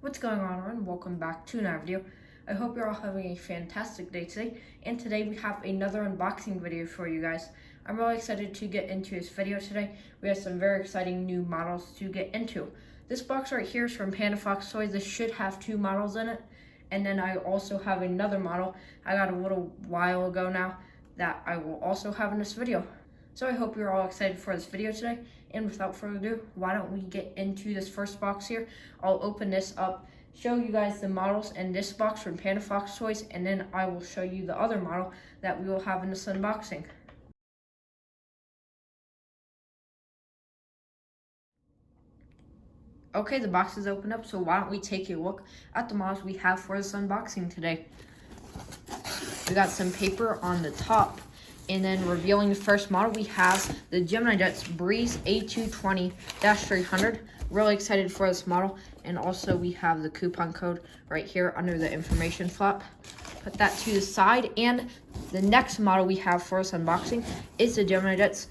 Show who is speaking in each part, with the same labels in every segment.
Speaker 1: What's going on, everyone? Welcome back to another video. I hope you're all having a fantastic day today. And today we have another unboxing video for you guys. I'm really excited to get into this video today. We have some very exciting new models to get into. This box right here is from Panda Fox Toys. This should have two models in it. And then I also have another model I got a little while ago now that I will also have in this video. So I hope you're all excited for this video today. And without further ado, why don't we get into this first box here. I'll open this up, show you guys the models in this box from Panda Fox Toys, and then I will show you the other model that we will have in this unboxing. Okay, the box is opened up, so why don't we take a look at the models we have for this unboxing today. We got some paper on the top. And then revealing the first model, we have the Gemini Jets Breeze A220-300. Really excited for this model. And also we have the coupon code right here under the information flap. Put that to the side. And the next model we have for this unboxing is the Gemini Jets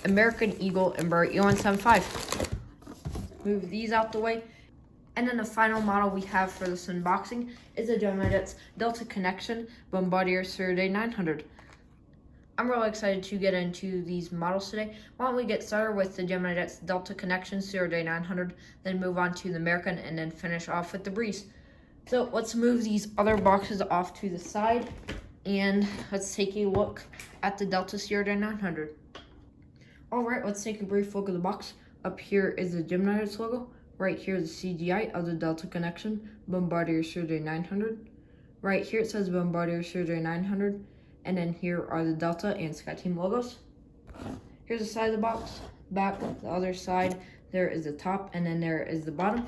Speaker 1: American Eagle Embraer E175. Move these out the way. And then the final model we have for this unboxing is the Gemini Jets Delta Connection Bombardier Day 900. I'm really excited to get into these models today. Why don't we get started with the Gemini Jets Delta Connection Day 900, then move on to the American, and then finish off with the Breeze. So let's move these other boxes off to the side, and let's take a look at the Delta Day 900. Alright, let's take a brief look at the box. Up here is the Gemini Jets logo. Right here is the CGI of the Delta Connection Bombardier Day 900. Right here it says Bombardier Day 900. And then here are the Delta and SkyTeam logos. Here's the side of the box. Back, the other side, there is the top, and then there is the bottom.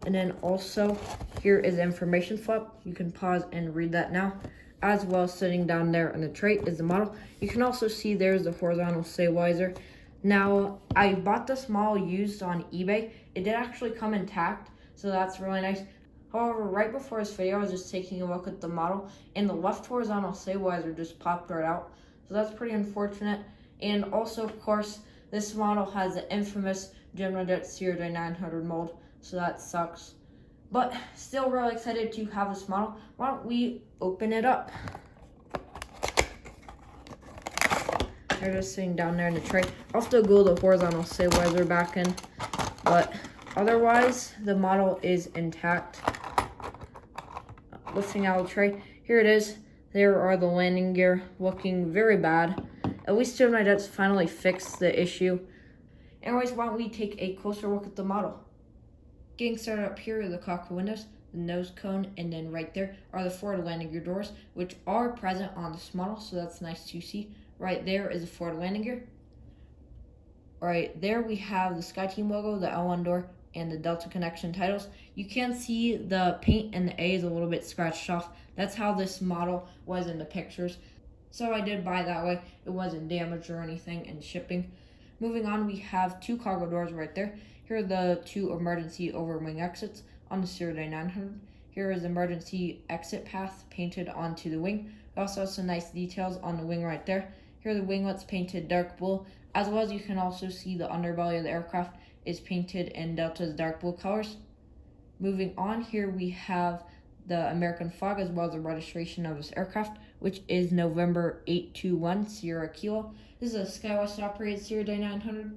Speaker 1: And then also, here is the information flap. You can pause and read that now. As well as sitting down there in the tray is the model. You can also see there's the horizontal stabilizer. Now, I bought this model used on eBay. It did actually come intact, so that's really nice. However, right before this video, I was just taking a look at the model, and the left horizontal stabilizer just popped right out. So that's pretty unfortunate. And also, of course, this model has the infamous Gemini Jets Day 900 mold, so that sucks. But still really excited to have this model. Why don't we open it up? They're just sitting down there in the tray. I'll have to glue the horizontal stabilizer back in, but otherwise, the model is intact. Lifting out of the tray. Here it is. There are the landing gear looking very bad. At least Gemini Jets finally fixed the issue. Anyways, why don't we take a closer look at the model. Getting started up here are the cockpit windows, the nose cone, and then right there are the forward landing gear doors, which are present on this model, so that's nice to see. Right there is the forward landing gear. Right there we have the SkyTeam logo, the L1 door, and the Delta Connection titles. You can see the paint and the A is a little bit scratched off. That's how this model was in the pictures. So I did buy that way. It wasn't damaged or anything in shipping. Moving on, we have two cargo doors right there. Here are the two emergency overwing exits on the Day 900. Here is the emergency exit path painted onto the wing. We also have some nice details on the wing right there. Here are the winglets painted dark blue, as well as you can also see the underbelly of the aircraft is painted in Delta's dark blue colors. Moving on, here we have the American flag as well as the registration of this aircraft, which is November 821 Sierra Kilo. This is a SkyWest operated Day 900.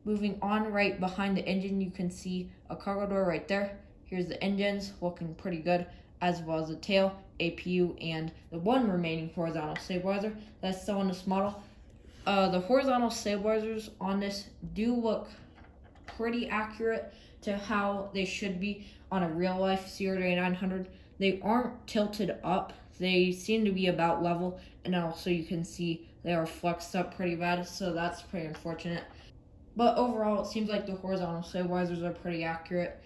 Speaker 1: Moving on, right behind the engine, you can see a cargo door right there. Here's the engines looking pretty good, as well as the tail, APU, and the one remaining horizontal stabilizer that's still on this model. The horizontal stabilizers on this do look pretty accurate to how they should be on a real life Day 900. They aren't tilted up. They seem to be about level, and also you can see they are flexed up pretty bad, so that's pretty unfortunate. But overall, it seems like the horizontal stabilizers are pretty accurate.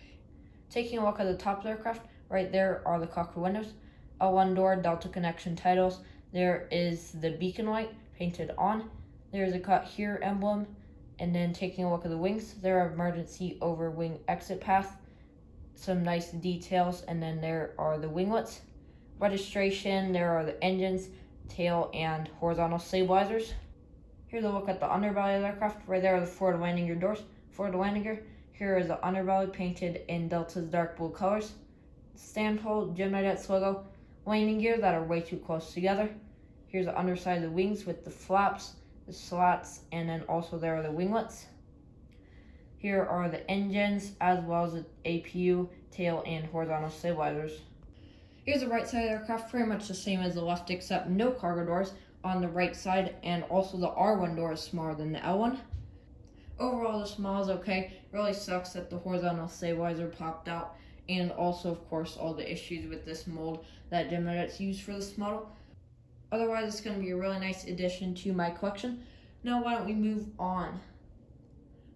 Speaker 1: Taking a look at the top of the aircraft, right there are the cockpit windows, L1 door, Delta Connection titles. There is the beacon light painted on. There's a cut here emblem. And then taking a look at the wings, there are emergency over wing exit path. Some nice details, and then there are the winglets. Registration, there are the engines, tail, and horizontal stabilizers. Here's a look at the underbelly of the aircraft. Right there are the forward landing gear doors. Forward landing gear. Here is the underbelly painted in Delta's dark blue colors. Standhold, Gemini Jets logo, landing gear that are way too close together. Here's the underside of the wings with the flaps, the slats, and then also there are the winglets. Here are the engines as well as the APU, tail, and horizontal stabilizers. Here's the right side of the aircraft, pretty much the same as the left except no cargo doors on the right side, and also the R1 door is smaller than the L1. Overall, the small is okay. Really sucks that the horizontal stabilizer popped out, and also, of course, all the issues with this mold that Gemini Jets used for this model. Otherwise, it's going to be a really nice addition to my collection. Now, why don't we move on?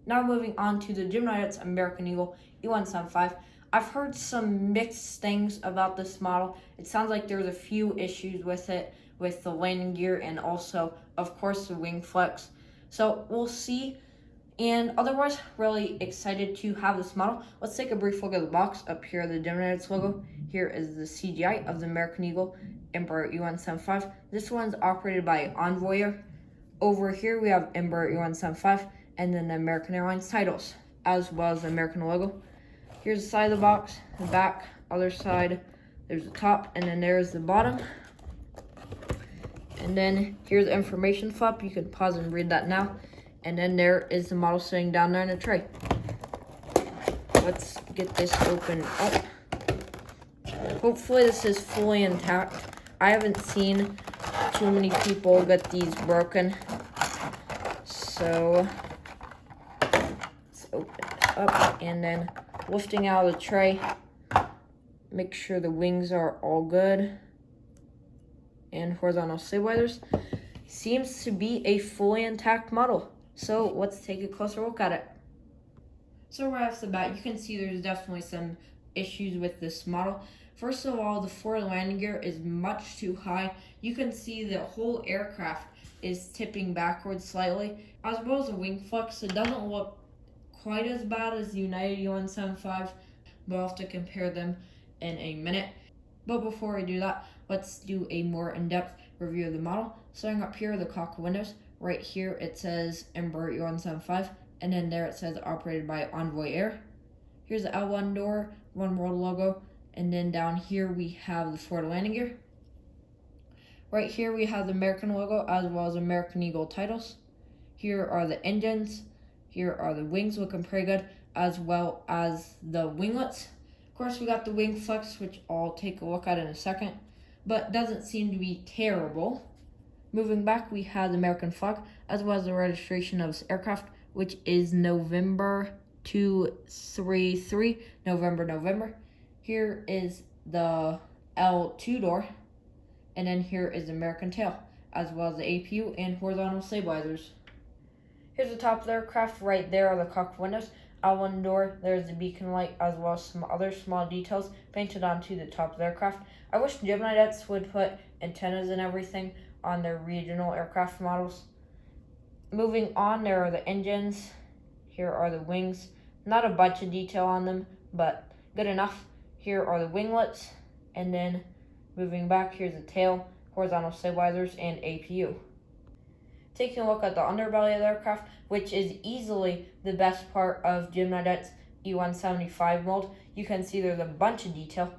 Speaker 1: Now, moving on to the Gemini Jets American Eagle E175. I've heard some mixed things about this model. It sounds like there's a few issues with it, with the landing gear and also, of course, the wing flex. So, we'll see. And otherwise, really excited to have this model. Let's take a brief look at the box. Up here, the Gemini Jets logo. Here is the CGI of the American Eagle Embraer E175. This one's operated by Envoyer. Over here, we have Embraer E175 and then the American Airlines titles, as well as the American logo. Here's the side of the box, the back, other side. There's the top, and then there's the bottom. And then here's the information flap. You can pause and read that now. And then there is the model sitting down there in a tray. Let's get this open up. Hopefully this is fully intact. I haven't seen too many people get these broken. So let's open it up, and then lifting out of the tray, make sure the wings are all good. And horizontal stabilizers. Seems to be a fully intact model. So let's take a closer look at it. So right off the bat, you can see there's definitely some issues with this model. First of all, the forward landing gear is much too high. You can see the whole aircraft is tipping backwards slightly, as well as the wing flex. It doesn't look quite as bad as the United E175, but I'll have to compare them in a minute. But before we do that, let's do a more in-depth review of the model. Starting up here, the cockpit windows. Right here, it says Embraer E175, and then there it says operated by Envoyer. Here's the L1 door, One World logo, and then down here we have the forward landing gear. Right here we have the American logo as well as American Eagle titles. Here are the engines. Here are the wings, looking pretty good, as well as the winglets. Of course, we got the wing flex, which I'll take a look at in a second, but doesn't seem to be terrible. Moving back, we have the American flag, as well as the registration of this aircraft, which is November 233, November. Here is the L2 door, and then here is the American tail, as well as the APU and horizontal stabilizers. Here's the top of the aircraft. Right there are the cockpit windows. L1 door, there's the beacon light, as well as some other small details painted onto the top of the aircraft. I wish Gemini Jets would put antennas and everything on their regional aircraft models. Moving on, there are the engines. Here are the wings. Not a bunch of detail on them, but good enough. Here are the winglets. And then moving back, here's the tail, horizontal stabilizers, and APU. Taking a look at the underbelly of the aircraft, which is easily the best part of Gemini Jets E175 mold. You can see there's a bunch of detail.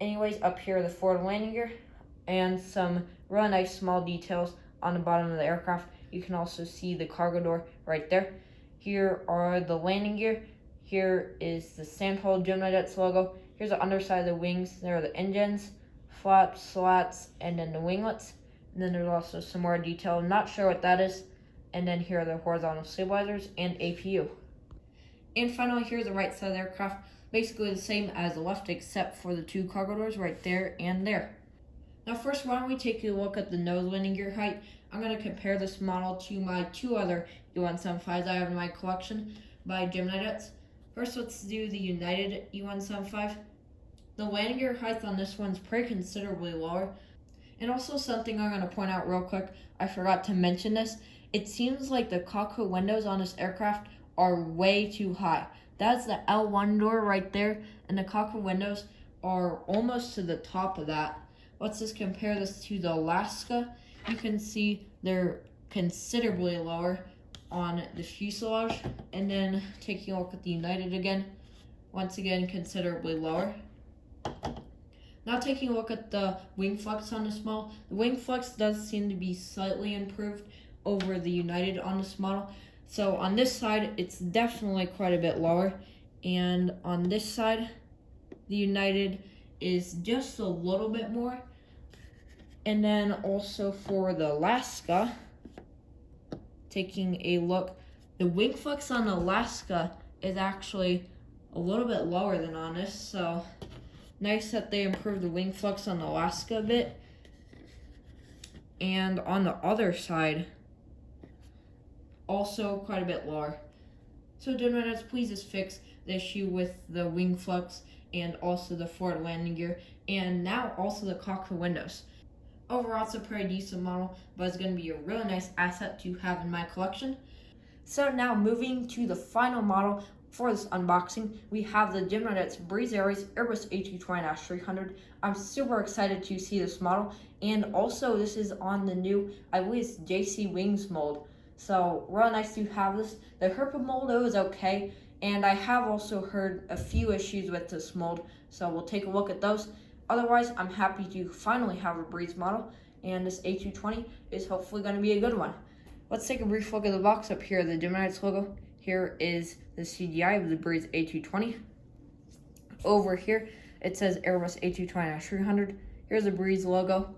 Speaker 1: Anyways, up here, the forward landing gear and some really nice small details on the bottom of the aircraft. You can also see the cargo door right there. Here are the landing gear. Here is the Standhold Gemini Jets logo. Here's the underside of the wings. There are the engines, flaps, slats, and then the winglets. And then there's also some more detail. I'm not sure what that is. And then here are the horizontal stabilizers and APU. And finally, here's the right side of the aircraft. Basically the same as the left, except for the two cargo doors right there and there. Now first, why don't we take a look at the nose landing gear height. I'm going to compare this model to my two other E175s I have in my collection by Gemini Jets. First, let's do the United E175. The landing gear height on this one's pretty considerably lower. And also something I'm going to point out real quick, I forgot to mention this. It seems like the cockpit windows on this aircraft are way too high. That's the L1 door right there, and the cockpit windows are almost to the top of that. Let's just compare this to the Alaska. You can see they're considerably lower. on the fuselage, and then taking a look at the United again. Once again, considerably lower. Now taking a look at the wing flex on this model. The wing flex does seem to be slightly improved over the United on this model. So on this side, it's definitely quite a bit lower. And on this side, the United is just a little bit more. And then also for the Alaska, taking a look, the wing flex on the Alaska is actually a little bit lower than on this. So nice that they improved the wing flex on the Alaska a bit. And on the other side, also quite a bit lower. So Gemini, please just fix the issue with the wing flex and also the forward landing gear, and now also the cockpit windows. Overall, it's a pretty decent model, but it's going to be a really nice asset to have in my collection. So now moving to the final model for this unboxing, we have the Gemini Breeze Airways Airbus A220-300. I'm super excited to see this model, and also this is on the new, I believe it's JC Wings mold. So really nice to have this. The Herpa mold though is okay, and I have also heard a few issues with this mold, so we'll take a look at those. Otherwise, I'm happy to finally have a Breeze model, and this A220 is hopefully going to be a good one. Let's take a brief look at the box. Up here, the Gemini logo. Here is the CGI of the Breeze A220. Over here, it says Airbus A220-300. Here's the Breeze logo.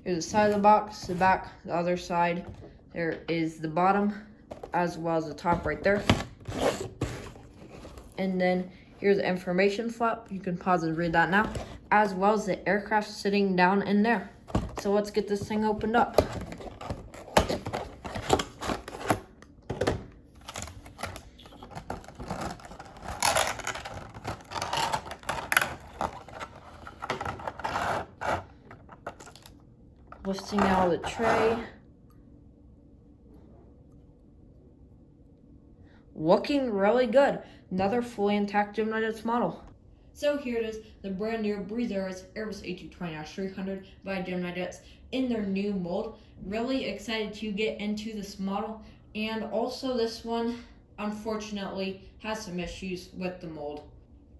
Speaker 1: Here's the side of the box, the back, the other side. There is the bottom, as well as the top right there. And then here's the information flap. You can pause and read that now, as well as the aircraft sitting down in there. So let's get this thing opened up. Lifting out of the tray. Looking really good. Another fully intact Gemini model. So here it is, the brand new Breeze Airways Airbus A220-300 by Gemini in their new mold. Really excited to get into this model, and also this one unfortunately has some issues with the mold.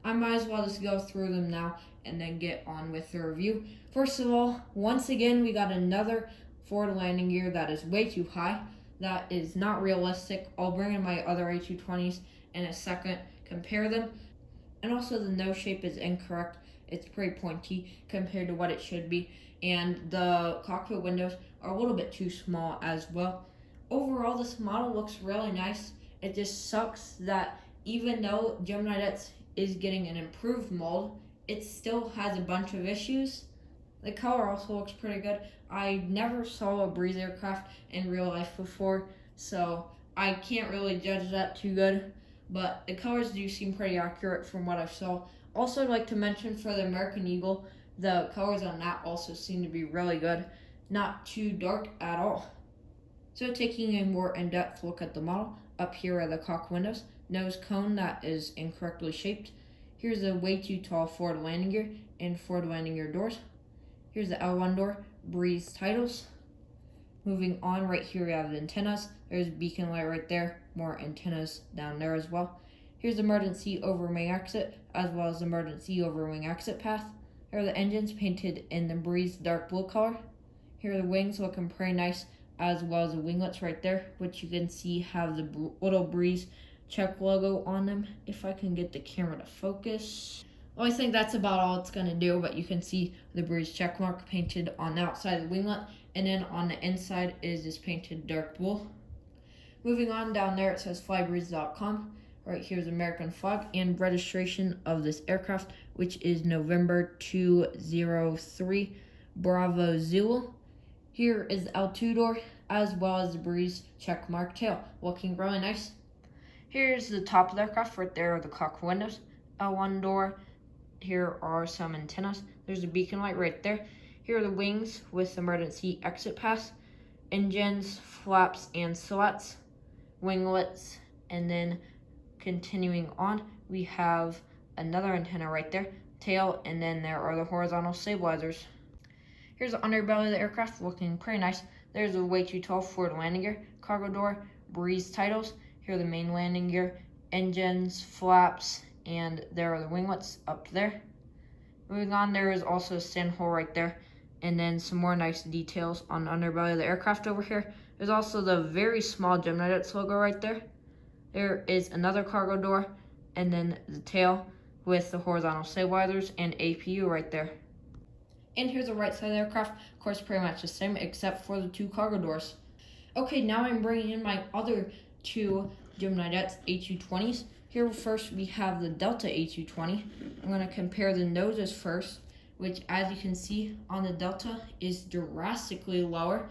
Speaker 1: I might as well just go through them now and then get on with the review. First of all, once again, we got another forward landing gear that is way too high. That is not realistic. I'll bring in my other A220s in a second, compare them. And also the nose shape is incorrect. It's pretty pointy compared to what it should be. And the cockpit windows are a little bit too small as well. Overall, this model looks really nice. It just sucks that even though Gemini is getting an improved mold, it still has a bunch of issues. The color also looks pretty good. I never saw a Breeze aircraft in real life before, so I can't really judge that too good. But the colors do seem pretty accurate from what I saw. Also, I'd like to mention for the American Eagle, the colors on that also seem to be really good. Not too dark at all. So taking a more in-depth look at the model, up here are the cockpit windows. Nose cone that is incorrectly shaped. Here's the way too tall forward landing gear and forward landing gear doors. Here's the L1 door, Breeze titles. Moving on, right here we have the antennas. There's a beacon light right there, more antennas down there as well. Here's the emergency overwing exit, as well as the emergency overwing exit path. Here are the engines painted in the Breeze dark blue color. Here are the wings looking pretty nice, as well as the winglets right there, which you can see have the little Breeze check logo on them. If I can get the camera to focus. Well, I think that's about all it's going to do, but you can see the Breeze check mark painted on the outside of the winglet, and then on the inside is this painted dark blue. Moving on, down there it says flybreeze.com. Right here's the American flag and registration of this aircraft, which is November 203 Bravo Zulu. Here is the L2 door, as well as the Breeze check mark tail, looking really nice. Here's the top of the aircraft. Right there are the cockpit windows. L1 door. Here are some antennas. There's a beacon light right there. Here are the wings with emergency exit pass, engines, flaps, and slats, winglets, and then continuing on, we have another antenna right there, tail, and then there are the horizontal stabilizers. Here's the underbelly of the aircraft, looking pretty nice. There's a way too tall forward landing gear, cargo door, breeze titles. Here are the main landing gear, engines, flaps, and there are the winglets up there. Moving on, there is also a stand hole right there, and then some more nice details on the underbelly of the aircraft over here. There's also the very small Gemini Jets logo right there. There is another cargo door, and then the tail with the horizontal stabilizers and APU right there. And here's the right side of the aircraft. Of course, pretty much the same except for the 2 cargo doors. Okay, now I'm bringing in my other 2 Gemini Jets A220s. Here first we have the Delta A220. I'm going to compare the noses first, which as you can see on the Delta is drastically lower.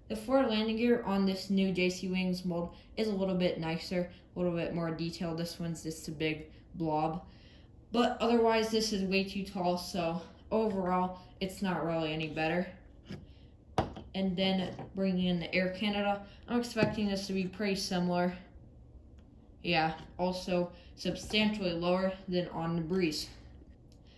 Speaker 1: The forward landing gear on this new JC Wings mold is a little bit nicer, a little bit more detailed. This one's just a big blob. But otherwise, this is way too tall, so overall, it's not really any better. And then bringing in the Air Canada, I'm expecting this to be pretty similar. Yeah, also substantially lower than on the Breeze.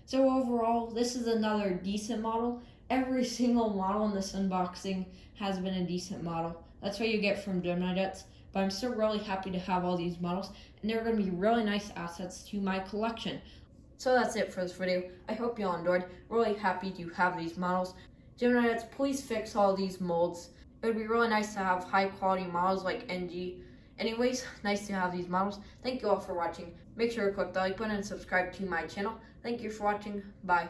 Speaker 1: So overall, this is another decent model. Every single model in this unboxing has been a decent model. That's what you get from Gemini Jets. But I'm still really happy to have all these models, and they're going to be really nice assets to my collection. So that's it for this video. I hope you all enjoyed. Really happy to have these models. Gemini Jets, please fix all these molds. It would be really nice to have high quality models like NG. Anyways, nice to have these models. Thank you all for watching. Make sure to click the like button and subscribe to my channel. Thank you for watching. Bye.